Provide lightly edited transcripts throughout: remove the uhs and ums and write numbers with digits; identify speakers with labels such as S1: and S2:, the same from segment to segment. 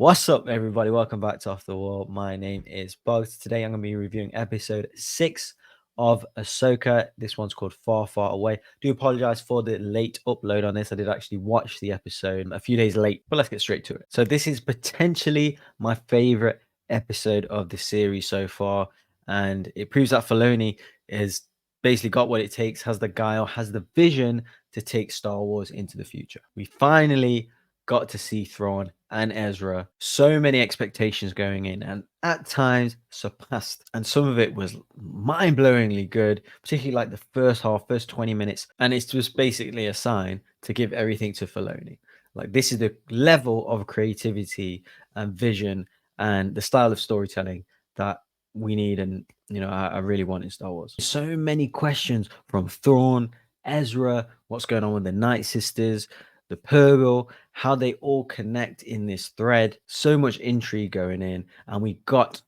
S1: What's up, everybody? Welcome back to Off the Wall. My name is Bogz. Today, I'm going to be reviewing episode 6 of Ahsoka. This one's called Far, Far Away. Do apologize for the late upload on this. I did actually watch the episode a few days late, but let's get straight to it. So, this is potentially my favorite episode of the series so far, and it proves that Filoni has basically got what it takes, has the guile, has the vision to take Star Wars into the future. We finally got to see Thrawn and Ezra. So many expectations going in, and at times surpassed. And some of it was mind-blowingly good, particularly like the first half, first 20 minutes. And it's just basically a sign to give everything to Filoni. Like, this is the level of creativity and vision and the style of storytelling that we need, and I really want in Star Wars. So many questions from Thrawn, Ezra, what's going on with the Night Sisters, the Purgle, how they all connect in this thread. So much intrigue going in, and we got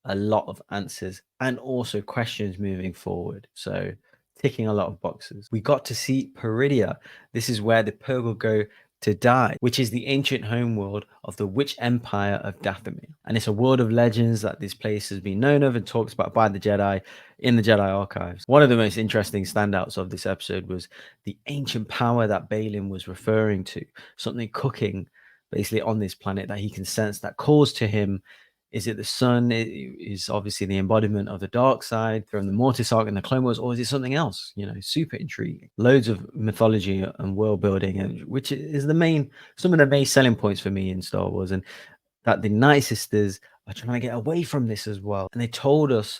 S1: a lot of answers and also questions moving forward. So ticking a lot of boxes. We got to see Peridia. This is where the Purgle go to die, which is the ancient homeworld of the Witch Empire of Dathomir. And it's a world of legends that this place has been known of and talked about by the Jedi in the Jedi archives. One of the most interesting standouts of this episode was the ancient power that Balin was referring to, something cooking basically on this planet that he can sense that calls to him. Is it the sun? It is obviously the embodiment of the dark side from the Mortis arc and the Clone Wars, or is it something else? Super intriguing. Loads of mythology and world building, and which is some of the main selling points for me in Star Wars, and that the Night Sisters are trying to get away from this as well. And they told us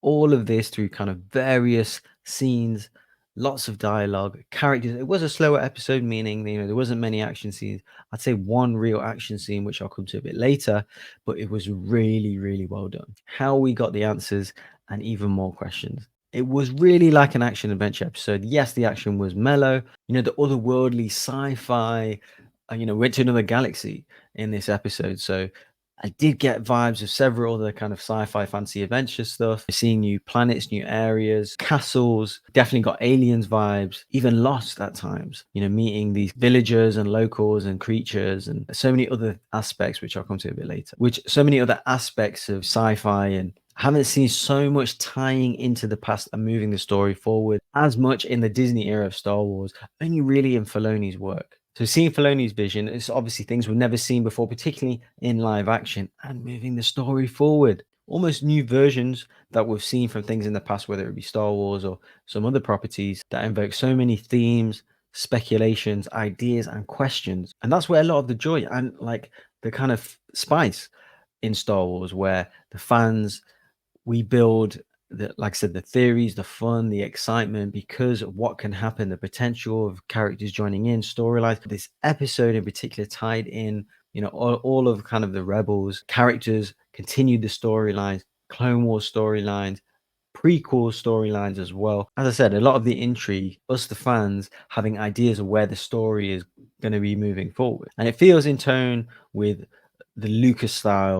S1: all of this through kind of various scenes, lots of dialogue, characters. It was a slower episode, meaning there wasn't many action scenes. I'd say one real action scene, which I'll come to a bit later, but it was really, really well done. How we got the answers and even more questions. It was really like an action adventure episode. Yes, the action was mellow. The otherworldly sci-fi. Went to another galaxy in this episode, so I did get vibes of several other kind of sci-fi fantasy adventure stuff. Seeing new planets, new areas, castles, definitely got aliens vibes, even Lost at times, meeting these villagers and locals and creatures and so many other aspects, which I'll come to a bit later, so many other aspects of sci-fi, and I haven't seen so much tying into the past and moving the story forward as much in the Disney era of Star Wars, only really in Filoni's work. So seeing Filoni's vision, it's obviously things we've never seen before, particularly in live action, and moving the story forward. Almost new versions that we've seen from things in the past, whether it be Star Wars or some other properties that invoke so many themes, speculations, ideas, and questions. And that's where a lot of the joy and like the kind of spice in Star Wars, where the fans, we build like I said, the theories, the fun, the excitement, because of what can happen, the potential of characters joining in, storylines. This episode in particular tied in, all of kind of the Rebels characters, continued the storylines, Clone Wars storylines, prequel storylines as well. As I said, a lot of the intrigue, us the fans having ideas of where the story is going to be moving forward. And it feels in tone with the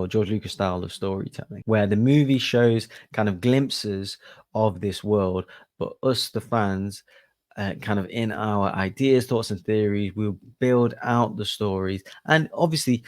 S1: George Lucas style of storytelling, where the movie shows kind of glimpses of this world, but us, the fans, kind of in our ideas, thoughts, and theories, we'll build out the stories. And obviously,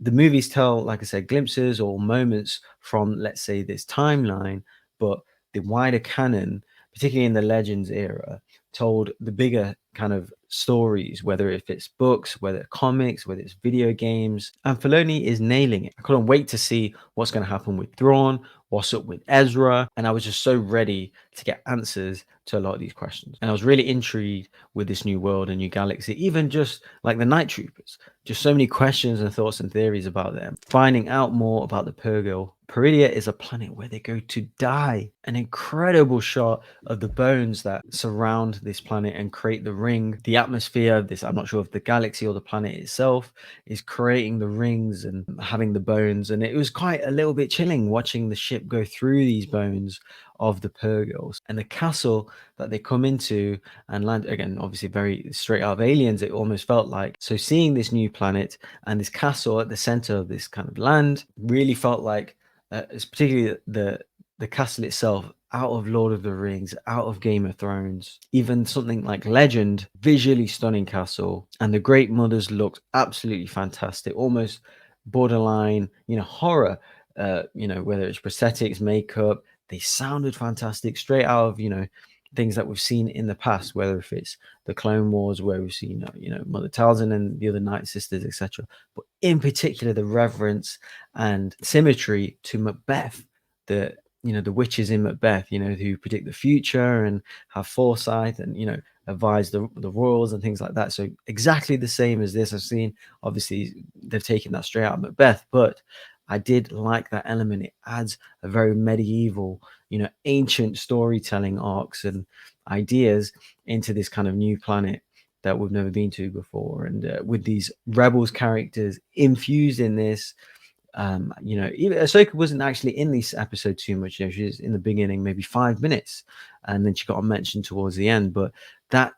S1: the movies tell, like I said, glimpses or moments from, let's say, this timeline, but the wider canon, particularly in the Legends era, told the bigger kind of stories, whether if it's books, whether it's comics, whether it's video games. And Filoni is nailing it. I couldn't wait to see what's going to happen with Thrawn, what's up with Ezra, and I was just so ready to get answers to a lot of these questions. And I was really intrigued with this new world and new galaxy, even just like the Night Troopers. Just so many questions and thoughts and theories about them. Finding out more about the Purgle. Peridia is a planet where they go to die. An incredible shot of the bones that surround this planet and create the ring. The atmosphere of this, I'm not sure if the galaxy or the planet itself is creating the rings and having the bones. And it was quite a little bit chilling watching the ship go through these bones of the Purgles. And the castle that they come into and land, again, obviously very straight out of Aliens, it almost felt like. So seeing this new planet and this castle at the center of this kind of land really felt like, it's particularly the castle itself, out of Lord of the Rings, out of Game of Thrones, even something like Legend, visually stunning castle. And the Great Mothers looked absolutely fantastic, almost borderline, horror. Whether it's prosthetics, makeup, they sounded fantastic, straight out of things that we've seen in the past. Whether if it's the Clone Wars, where we've seen Mother Talzin and the other Night Sisters, etc. But in particular, the reverence and symmetry to Macbeth, the witches in Macbeth, who predict the future and have foresight and advise the royals and things like that. So exactly the same as this. I've seen, obviously they've taken that straight out of Macbeth, but I did like that element. It adds a very medieval, ancient storytelling arcs and ideas into this kind of new planet that we've never been to before. And with these rebels characters infused in this, even Ahsoka wasn't actually in this episode too much. She was in the beginning, maybe 5 minutes, and then she got a mention towards the end. But that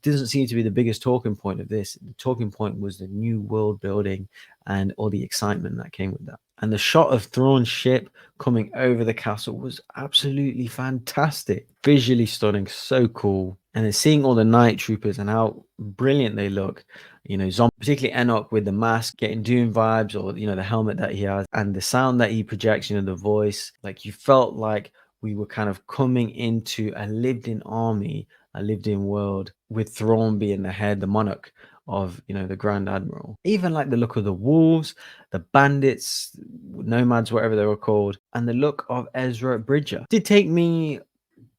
S1: doesn't seem to be the biggest talking point of this. The talking point was the new world building and all the excitement that came with that. And the shot of Thrawn's ship coming over the castle was absolutely fantastic, visually stunning, so cool. And then seeing all the night troopers and how brilliant they look, zombie, particularly Enoch with the mask, getting Doom vibes, or the helmet that he has and the sound that he projects, the voice. Like, you felt like we were kind of coming into a lived-in army, a lived-in world, with Thrawn being the head, the monarch of the Grand Admiral. Even like the look of the wolves, the bandits, nomads, whatever they were called, and the look of Ezra Bridger did take me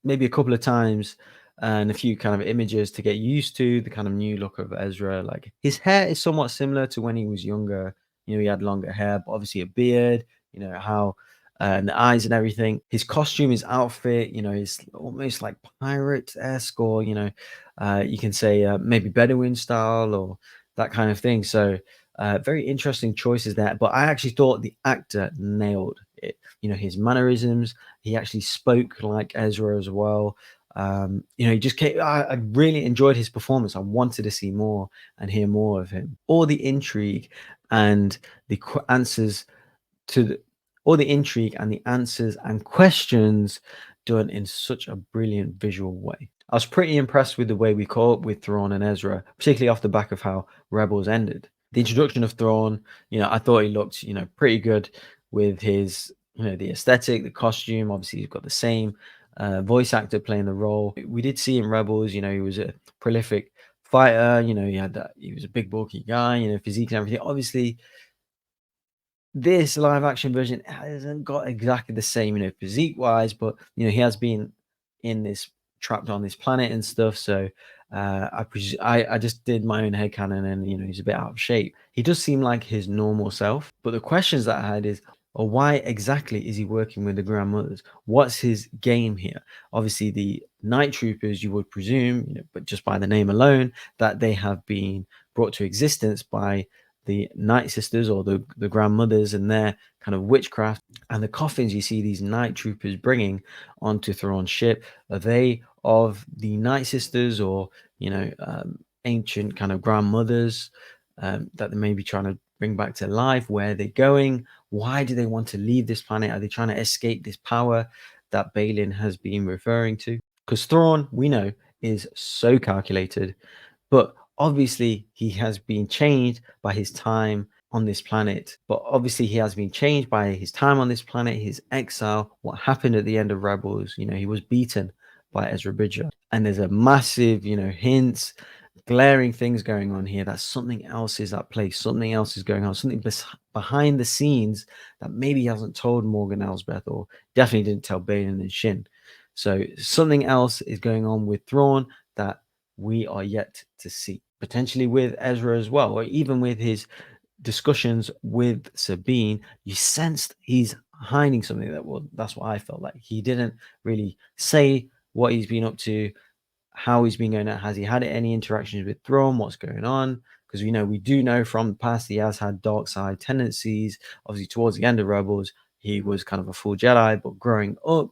S1: maybe a couple of times and a few kind of images to get used to the kind of new look of Ezra. Like, his hair is somewhat similar to when he was younger. He had longer hair, but obviously a beard, how and the eyes and everything. His costume, his outfit, is almost like pirate-esque, or, you can say maybe Bedouin style or that kind of thing. So very interesting choices there. But I actually thought the actor nailed it. His mannerisms, he actually spoke like Ezra as well. He just came. I really enjoyed his performance. I wanted to see more and hear more of him. All the intrigue and the answers to all the intrigue and the answers and questions done in such a brilliant visual way. I was pretty impressed with the way we caught up with Thrawn and Ezra, particularly off the back of how Rebels ended. The introduction of Thrawn, I thought he looked, pretty good with his, the aesthetic, the costume. Obviously, he's got the same voice actor playing the role. We did see in Rebels, he was a prolific fighter. He was a big bulky guy, physique and everything. Obviously, this live action version hasn't got exactly the same, physique wise, but he has been in this trapped on this planet and stuff. So I just did my own headcanon, and he's a bit out of shape. He does seem like his normal self, but the questions that I had is, or why exactly is he working with the grandmothers? What's his game here? Obviously, the night troopers, you would presume, but just by the name alone, that they have been brought to existence by the night sisters, or the grandmothers, and their kind of witchcraft. And the coffins you see these night troopers bringing onto Thrawn's ship, are they of the night sisters, or ancient kind of grandmothers that they may be trying to bring back to life? Where are they going? Why do they want to leave this planet? Are they trying to escape this power that Balin has been referring to? Because Thrawn, we know, is so calculated, but obviously he has been changed by his time on this planet. But obviously he has been changed by his time on this planet, his exile, what happened at the end of Rebels. He was beaten by Ezra Bridger. And there's a massive, hints, glaring things going on here that something else is at play, something else is going on, something behind the scenes that maybe he hasn't told Morgan Elsbeth, or definitely didn't tell Balin and Shin. So something else is going on with Thrawn that we are yet to see, potentially with Ezra as well, or even with his discussions with Sabine. You sensed he's hiding something. That's what I felt like. He didn't really say what he's been up to, how he's been going out. Has he had any interactions with Thrawn? What's going on? Because we do know from the past he has had dark side tendencies. Obviously, towards the end of Rebels, he was kind of a full Jedi, but growing up,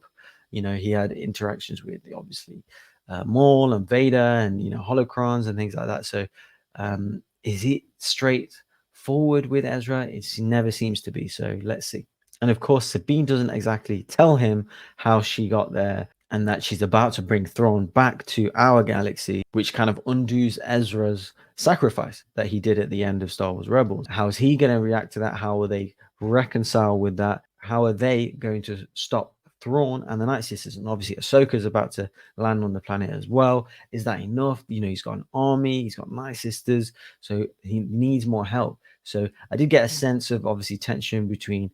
S1: he had interactions with, obviously, Maul and Vader, and holocrons and things like that. So is it straight forward with Ezra? It never seems to be. So let's see. And of course, Sabine doesn't exactly tell him how she got there. and that she's about to bring Thrawn back to our galaxy, which kind of undoes Ezra's sacrifice that he did at the end of Star Wars Rebels. How is he going to react to that? How will they reconcile with that? How are they going to stop Thrawn and the Night Sisters? And obviously Ahsoka's about to land on the planet as well. Is that enough? You know, he's got an army, he's got Night Sisters, so he needs more help. So I did get a sense of obviously tension between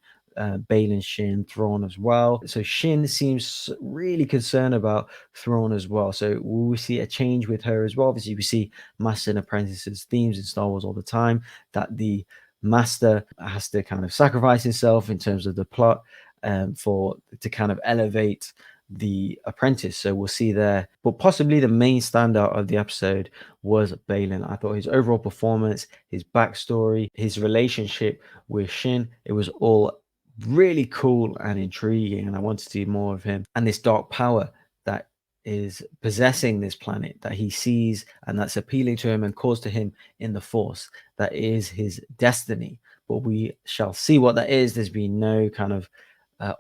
S1: Balin, Shin, Thrawn as well. So Shin seems really concerned about Thrawn as well. So will we see a change with her as well? Obviously, we see master and apprentices themes in Star Wars all the time, that the master has to kind of sacrifice himself in terms of the plot to kind of elevate the apprentice. So we'll see there. But possibly the main standout of the episode was Balin. I thought his overall performance, his backstory, his relationship with Shin, it was all really cool and intriguing, and I want to see more of him. And this dark power that is possessing this planet that he sees and that's appealing to him and calls to him in the Force, that is his destiny. But we shall see what that is. There's been no kind of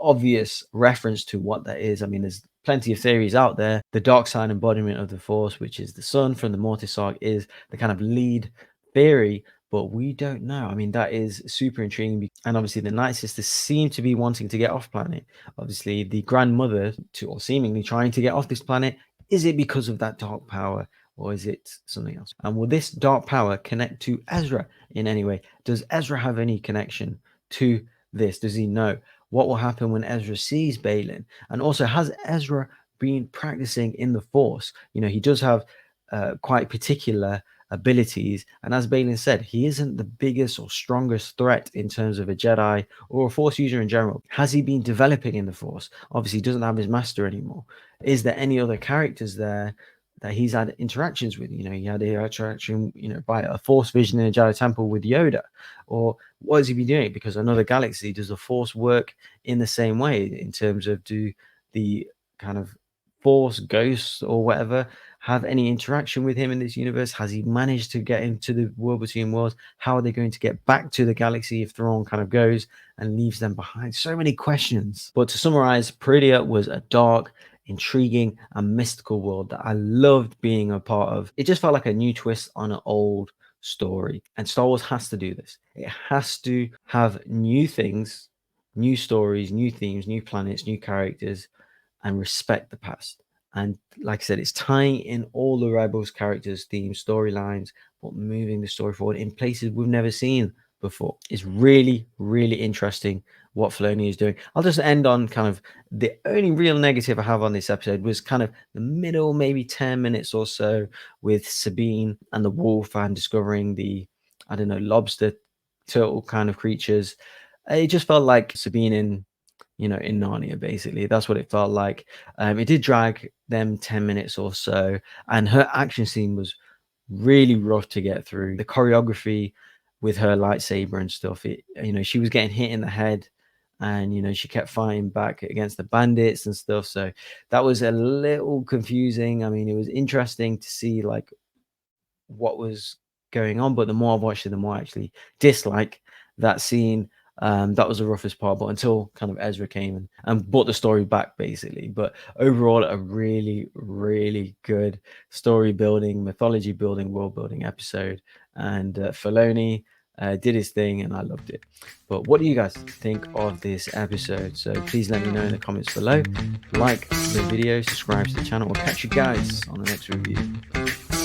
S1: obvious reference to what that is. I mean, there's plenty of theories out there. The dark side embodiment of the Force, which is the sun from the Mortis arc, is the kind of lead theory, but we don't know. I mean, that is super intriguing. And obviously the Night Sisters seem to be wanting to get off planet. Obviously the grandmother, or seemingly trying to get off this planet. Is it because of that dark power, or is it something else? And will this dark power connect to Ezra in any way? Does Ezra have any connection to this? Does he know what will happen when Ezra sees Balin? And also, has Ezra been practicing in the Force? You know, he does have quite particular abilities, and as Balin said, he isn't the biggest or strongest threat in terms of a Jedi or a Force user in general. Has he been developing in the Force? Obviously he doesn't have his master anymore. Is there any other characters there that he's had interactions with? You know, he had an interaction, you know, by a Force vision in a Jedi temple with Yoda. Or what has he been doing? Because another galaxy, does the Force work in the same way in terms of, do the kind of Force ghosts or whatever have any interaction with him in this universe? Has he managed to get into the world between worlds? How are they going to get back to the galaxy if Thrawn kind of goes and leaves them behind? So many questions. But to summarize, Peridea was a dark, intriguing and mystical world that I loved being a part of. It just felt like a new twist on an old story, and Star Wars has to do this. It has to have new things, new stories, new themes, new planets, new characters, and respect the past. And like I said, it's tying in all the Rebels characters, themes, storylines, but moving the story forward in places we've never seen before. It's really, really interesting what Filoni is doing. I'll just end on kind of the only real negative I have on this episode was kind of the middle, maybe 10 minutes or so, with Sabine and the wolf and discovering the, I don't know, lobster turtle kind of creatures. It just felt like Sabine in Narnia, basically. That's what it felt like. It did drag them 10 minutes or so, and her action scene was really rough to get through. The choreography with her lightsaber and stuff, she was getting hit in the head, and she kept fighting back against the bandits and stuff. So that was a little confusing. I mean, it was interesting to see like what was going on, but the more I've watched it, the more I actually dislike that scene. That was the roughest part, but until kind of Ezra came and brought the story back, basically. But overall, a really, really good story building, mythology building, world building episode. And Filoni did his thing, and I loved it. But what do you guys think of this episode? So please let me know in the comments below. Like the video, subscribe to the channel. We'll catch you guys on the next review.